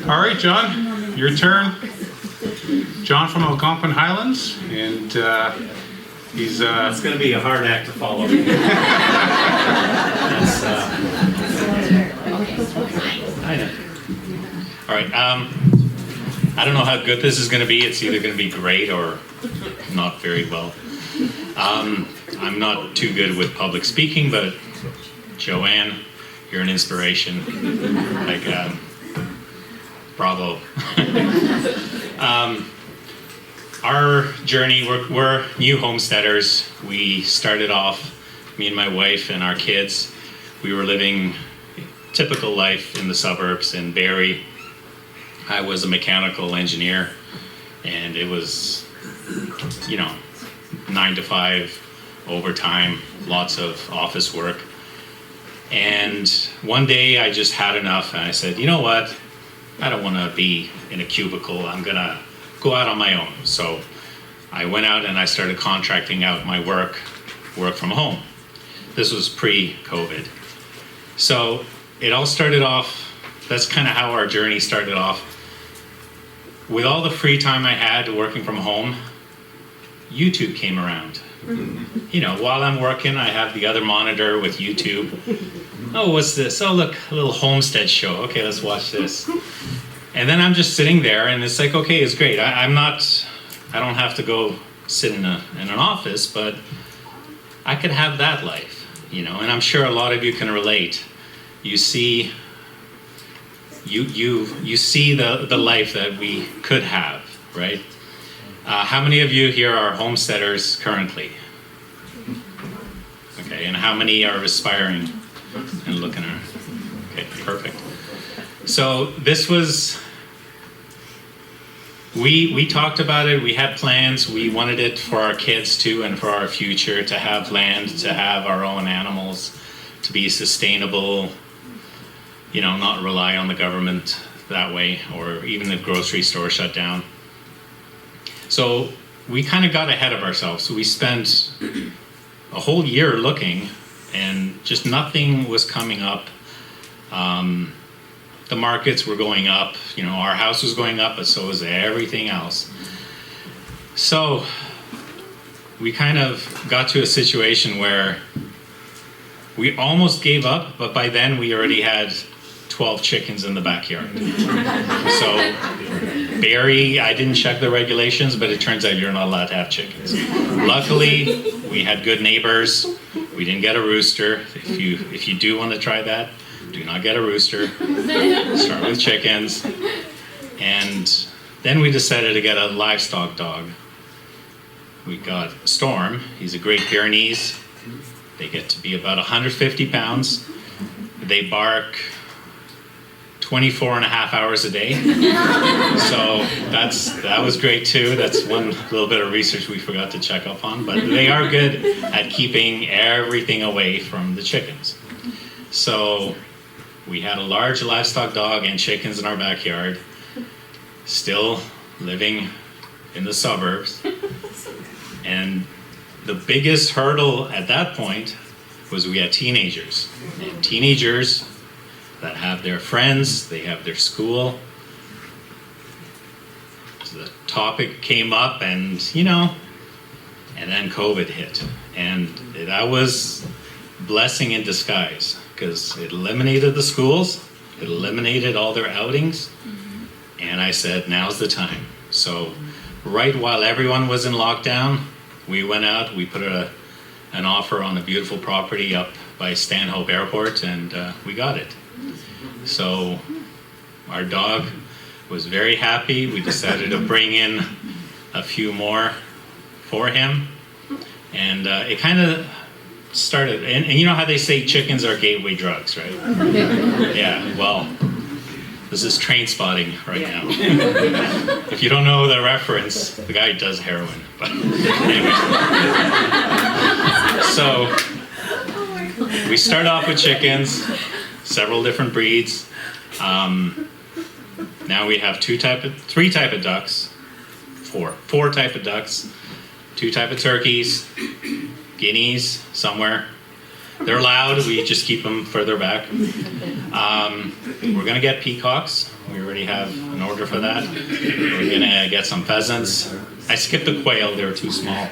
All right, John, your turn. John from Algonquin Highlands, and he's... It's going to be a hard act to follow. I know. All right. I don't know how good this is going to be. It's either going to be great or not very well. I'm not too good with public speaking, but Joanne, you're an inspiration. Like, bravo. Our journey, we're new homesteaders. We started off, me and my wife and our kids, we were living typical life in the suburbs in Barrie. I was a mechanical engineer, and it was, 9 to 5, overtime, lots of office work. And one day I just had enough, and I said, you know what? I don't want to be in a cubicle. I'm going to go out on my own. So I went out and I started contracting out my work from home. This was pre-COVID. So it all started off, that's kind of how our journey started off. With all the free time I had working from home, YouTube came around. While I'm working, I have the other monitor with YouTube. Oh, what's this? Oh, look, a little homestead show. Okay, let's watch this. And then I'm just sitting there, and it's like, okay, it's great. I don't have to go sit in an office, but I could have that life, and I'm sure a lot of you can relate. You see the life that we could have, right? How many of you here are homesteaders currently? Okay, and how many are aspiring and looking at? Okay, perfect. So this was, we talked about it, we had plans, we wanted it for our kids too and for our future, to have land, to have our own animals, to be sustainable, not rely on the government that way, or even the grocery store shut down. So we kind of got ahead of ourselves. So we spent a whole year looking, and just nothing was coming up. The markets were going up, our house was going up, but so was everything else. So we kind of got to a situation where we almost gave up, but by then we already had 12 chickens in the backyard. So Barrie, I didn't check the regulations, but it turns out you're not allowed to have chickens. Luckily, we had good neighbors. We didn't get a rooster. If you do want to try that, do not get a rooster. Start with chickens. And then we decided to get a livestock dog. We got Storm. He's a Great Pyrenees. They get to be about 150 pounds. They bark 24 and a half hours a day. So that was great too. That's one little bit of research we forgot to check up on, but they are good at keeping everything away from the chickens. So we had a large livestock dog and chickens in our backyard, still living in the suburbs. And the biggest hurdle at that point was we had teenagers. And teenagers that have their friends, they have their school. So the topic came up, and and then COVID hit. And that was blessing in disguise, because it eliminated the schools, it eliminated all their outings, and I said, now's the time. So right while everyone was in lockdown, we went out, we put an offer on a beautiful property up by Stanhope Airport, and we got it. So our dog was very happy. We decided to bring in a few more for him, and it kind of started, and you know how they say chickens are gateway drugs, right? Yeah, well, this is Train Spotting right now. If you don't know the reference, the guy does heroin. But anyway. So we start off with chickens, several different breeds. Now we have three type of ducks, four type of ducks, 2 type of turkeys, guineas somewhere. They're loud, we just keep them further back. We're gonna get peacocks. We We already have an order for that. We're gonna get some pheasants. I skipped the quail, they were too small.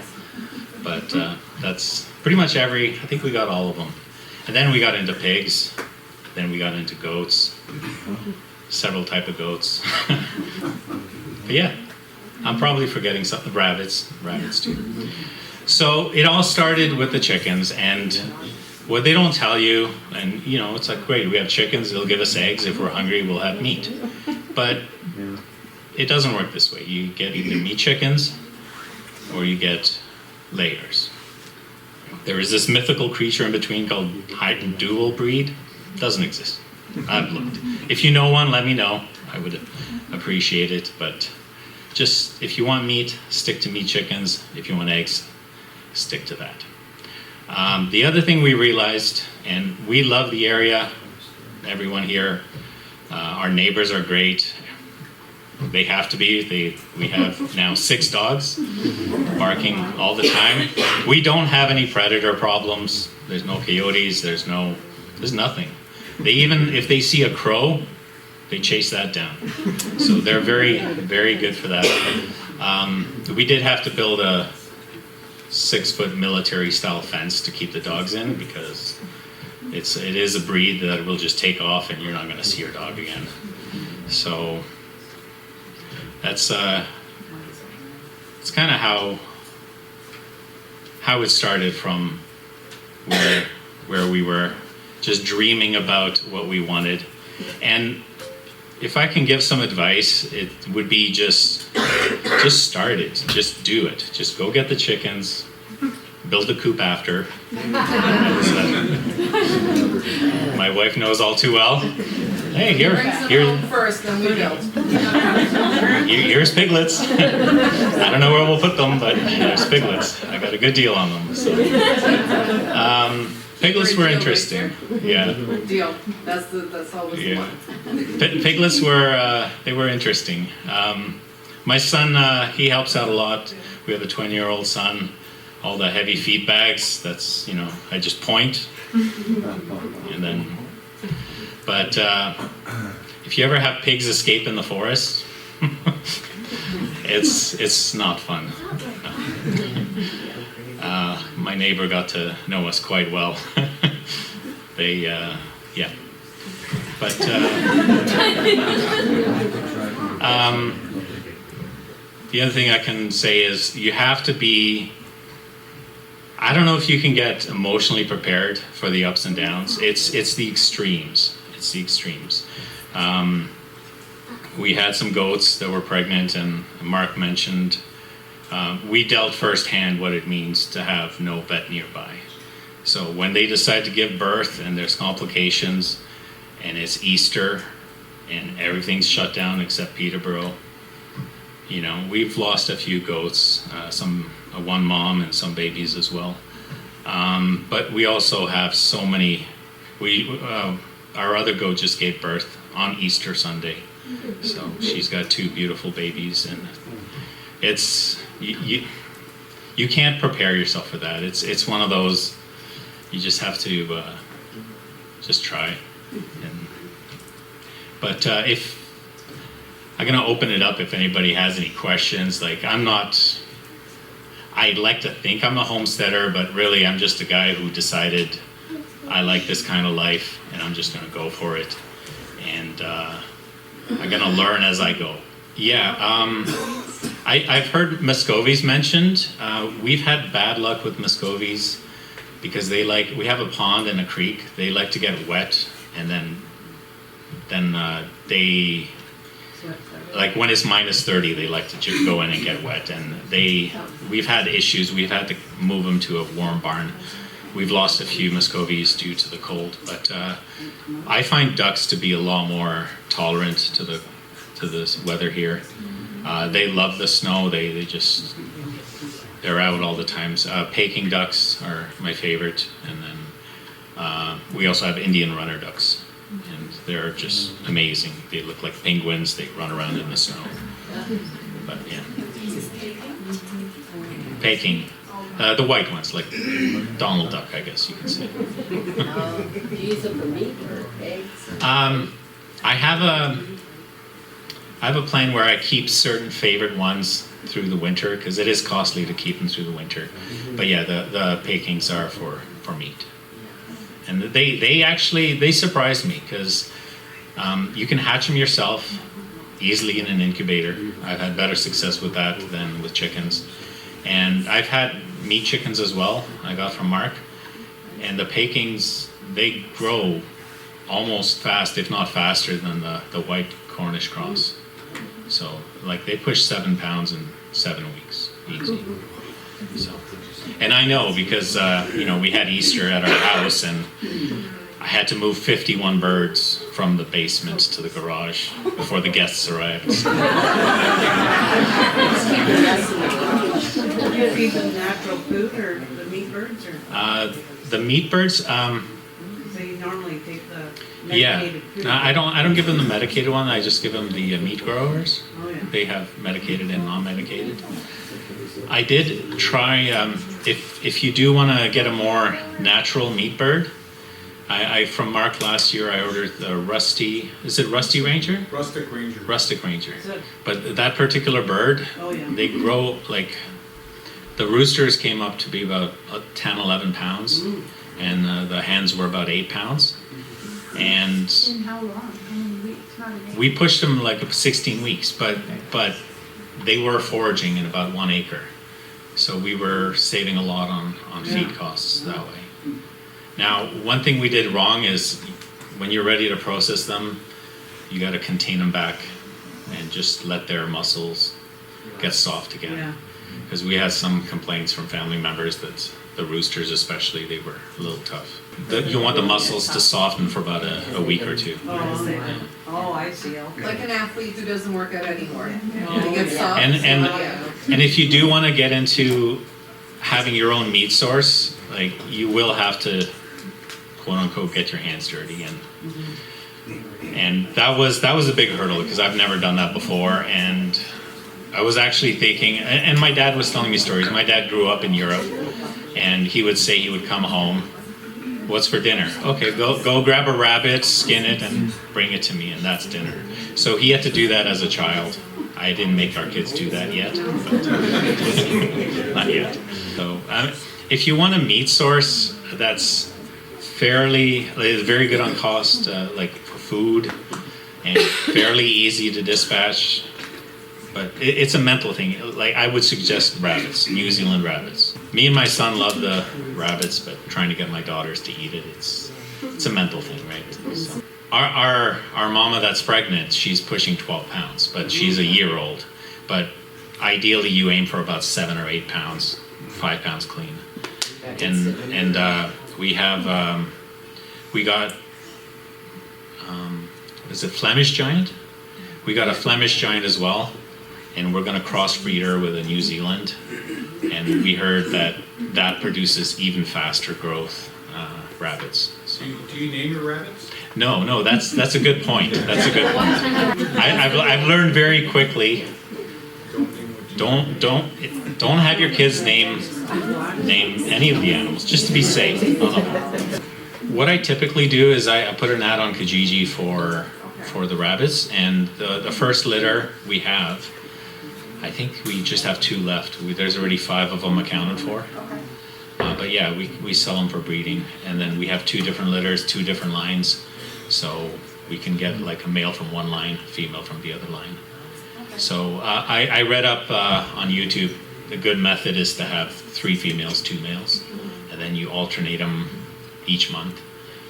But that's pretty much I think we got all of them. And then we got into pigs. Then we got into goats. Several type of goats. But yeah, I'm probably forgetting some rabbits too. So it all started with the chickens, and what they don't tell you, and you know, it's like, great, we have chickens, they'll give us eggs. If we're hungry, we'll have meat. But it doesn't work this way. You get either meat chickens or you get layers. There is this mythical creature in between called dual breed. Doesn't exist. I've looked. If you know one, let me know. I would appreciate it. But just, if you want meat, stick to meat chickens. If you want eggs, stick to that. The other thing we realized, and we love the area, everyone here, our neighbors are great. They have to be. We have now 6 dogs barking all the time. We don't have any predator problems. There's no coyotes. There's nothing. They even, if they see a crow, they chase that down. So they're very, very good for that. We did have to build a 6-foot military style fence to keep the dogs in, because it is a breed that will just take off and you're not going to see your dog again. So that's it's kind of how it started, from where we were just dreaming about what we wanted. And if I can give some advice, it would be just start it. Just do it. Just go get the chickens, build a coop after. My wife knows all too well. Hey, here first, then we build. here's piglets. I don't know where we'll put them, but there's piglets. I got a good deal on them. So. Piglets were interesting. Yeah. Deal. That's always the one. Piglets were interesting. My son, he helps out a lot. We have a 20-year-old son. All the heavy feed bags, that's, I just point. And then, but if you ever have pigs escape in the forest, it's not fun. My neighbor got to know us quite well. Yeah. But the other thing I can say is you have to be, I don't know if you can get emotionally prepared for the ups and downs. It's the extremes. It's the extremes. We had some goats that were pregnant, and Mark mentioned we dealt firsthand what it means to have no vet nearby. So when they decide to give birth and there's complications and it's Easter and everything's shut down except Peterborough, we've lost a few goats, one mom and some babies as well. But we also have so many. Our other goat just gave birth on Easter Sunday, so she's got 2 beautiful babies, and it's you can't prepare yourself for that. It's one of those, you just have to just try. But if I'm gonna open it up, if anybody has any questions. I'd like to think I'm a homesteader, but really I'm just a guy who decided I like this kind of life, and I'm just gonna go for it. And I'm gonna learn as I go. Yeah, I've heard Muscovies mentioned. We've had bad luck with Muscovies because we have a pond and a creek. They like to get wet, and then they, like when it's minus 30, they like to go in and get wet. And we've had issues. We've had to move them to a warm barn. We've lost a few Muscovies due to the cold, but I find ducks to be a lot more tolerant to this weather here. They love the snow. They're out all the time. Peking ducks are my favorite, and then we also have Indian runner ducks, and they're just amazing. They look like penguins. They run around in the snow. But yeah, Peking. The white ones, like Donald Duck, I guess you could say. Do you use them for meat or eggs? I have I have a plan where I keep certain favorite ones through the winter because it is costly to keep them through the winter. But yeah, the Pekings are for meat. And they surprised me because you can hatch them yourself easily in an incubator. I've had better success with that than with chickens. And I've had meat chickens as well, I got from Mark. And the Pekings, they grow almost fast, if not faster than the white Cornish cross. So like they push 7 pounds in 7 weeks, easy. So, and I know because we had Easter at our house and I had to move 51 birds from the basement to the garage before the guests arrived. Do you feed them natural food or the meat birds or? The meat birds, So you normally take the yeah. medicated food? I don't give them the medicated one. I just give them the meat growers. Oh, yeah. They have medicated and non-medicated. I did try. If you do want to get a more natural meat bird, I from Mark last year I ordered the Rusty. Is it Rusty Ranger? Rustic Ranger. Rustic Ranger. Good. But that particular bird, Oh, yeah. they grow like. The roosters came up to be about 10, 11 pounds, and the hens were about 8 pounds. And In how long? How many weeks? Not an we pushed them like 16 weeks, but they were foraging in about 1 acre. So we were saving a lot on feed costs that way. Now, one thing we did wrong is when you're ready to process them, you got to contain them back and just let their muscles get soft again. Yeah. Because we had some complaints from family members that the roosters especially, they were a little tough. You want the muscles to soften for about a week or two. Oh, I see, okay. Like an athlete who doesn't work out anymore. Oh, They get yeah. soft. And if you do want to get into having your own meat source, like you will have to quote unquote get your hands dirty and that was a big hurdle because I've never done that before. And I was actually thinking, and my dad was telling me stories. My dad grew up in Europe, and he would say he would come home, what's for dinner? Okay, go grab a rabbit, skin it, and bring it to me, and that's dinner. So he had to do that as a child. I didn't make our kids do that yet, but not yet. So if you want a meat source that's very good on cost, like for food, and fairly easy to dispatch, but it's a mental thing. Like I would suggest rabbits, New Zealand rabbits. Me and my son love the rabbits, but trying to get my daughters to eat it, it's a mental thing, right? So our mama that's pregnant, she's pushing 12 pounds, but she's a year old. But ideally, you aim for about 7 or 8 pounds, 5 pounds clean. And we have we got is it Flemish Giant? We got a Flemish Giant as well. And we're going to crossbreed her with a New Zealand, and we heard that produces even faster growth rabbits. So. Do you name your rabbits? No, that's a good point. That's a good point. I've learned very quickly. Don't have your kids name any of the animals just to be safe. What I typically do is I put an ad on Kijiji for the rabbits, and the first litter we have. I think we just have 2 left. There's already 5 of them accounted for. But yeah, we sell them for breeding. And then we have 2 different litters, 2 different lines. So we can get like a male from one line, female from the other line. So I read up on YouTube, the good method is to have 3 females, 2 males. And then you alternate them each month.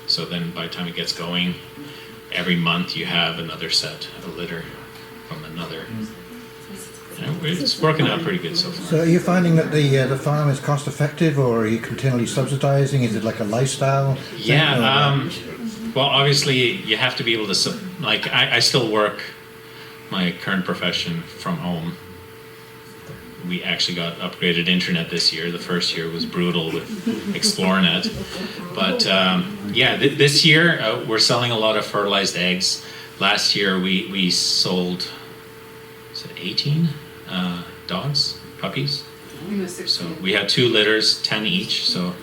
So then by the time it gets going, every month you have another set, a litter from another. It's working out pretty good so far. So are you finding that the farm is cost effective, or are you continually subsidizing? Is it like a lifestyle thing, Yeah, or- well obviously you have to be able to, like I still work my current profession from home. We actually got upgraded internet this year. The first year was brutal with Xplornet. But yeah, this year we're selling a lot of fertilized eggs. Last year we sold, is it 18 dogs, puppies? So we had 2 litters, 10 each. So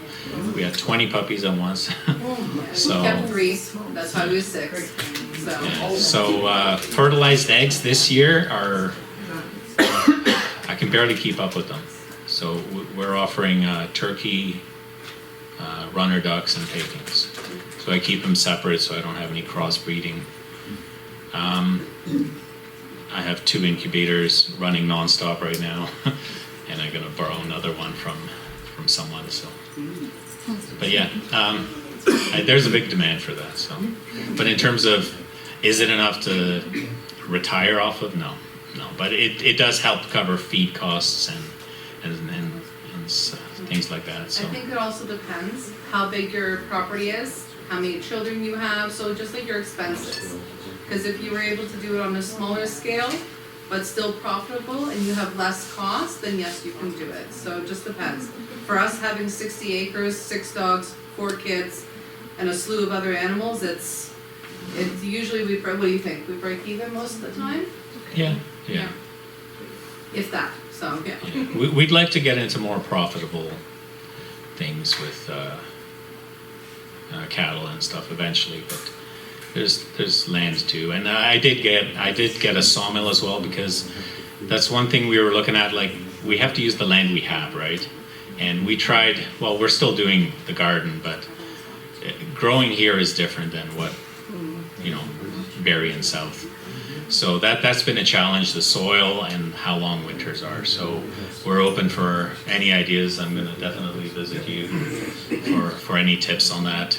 we had 20 puppies at once. We So kept 3, that's why we was 6. So fertilized eggs this year are, I can barely keep up with them. So we're offering turkey, runner ducks, and pekins. So I keep them separate so I don't have any crossbreeding. I have 2 incubators running nonstop right now, and I'm gonna borrow another one from someone. So, but yeah, there's a big demand for that. So, but in terms of, is it enough to retire off of? No. But it does help cover feed costs and things like that. So I think it also depends how big your property is, how many children you have, so just like your expenses. Because if you were able to do it on a smaller scale, but still profitable, and you have less cost, then yes, you can do it. So it just depends. For us, having 60 acres, 6 dogs, 4 kids, and a slew of other animals, it's usually what do you think? We break even most of the time? yeah. If that, so yeah. We'd like to get into more profitable things with cattle and stuff eventually, but there's land too. And I did get a sawmill as well, because that's one thing we were looking at. Like, we have to use the land we have, right? And we tried. Well, we're still doing the garden, but growing here is different than what Barrie and South. So that's been a challenge, the soil and how long winters are. So we're open for any ideas. I'm going to definitely visit you for any tips on that.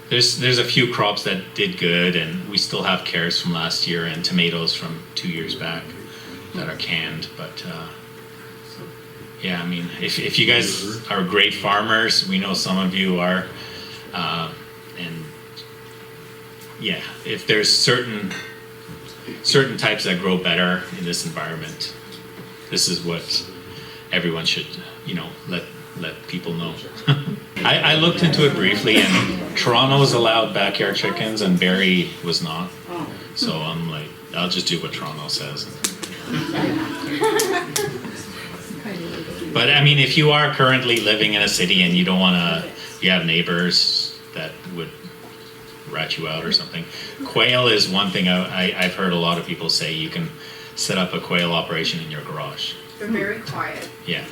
There's a few crops that did good, and we still have carrots from last year and tomatoes from 2 years back that are canned. But yeah, I mean, if you guys are great farmers, we know some of you are, and yeah, if there's certain types that grow better in this environment, this is what everyone should, let people know. I looked into it briefly, and Toronto was allowed backyard chickens, and Barrie was not. So I'm like, I'll just do what Toronto says. But I mean, if you are currently living in a city and you don't want to, you have neighbors that would rat you out or something. Quail is one thing I've heard a lot of people say. You can set up a quail operation in your garage. They're very quiet. Yeah.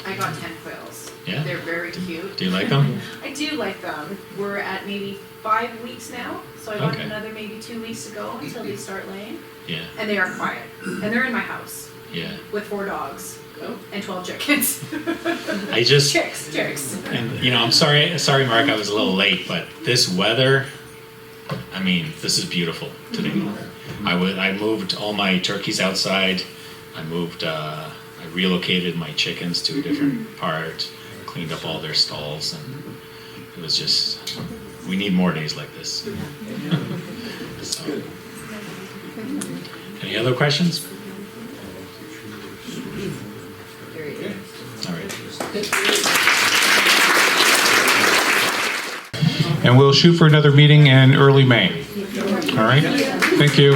I got 10 quails. Yeah. They're very cute. Do you like them? I do like them. We're at maybe 5 weeks now, so I want Okay. another maybe 2 weeks to go until they start laying. Yeah. And they are quiet. And they're in my house Yeah. with 4 dogs and 12 chickens. I just Chicks. and I'm sorry Mark, I was a little late, but this weather, I mean, this is beautiful today. I moved all my turkeys outside. I relocated my chickens to a different part, cleaned up all their stalls, and it was just, we need more days like this. So, any other questions? All right. And we'll shoot for another meeting in early May. All right? Thank you.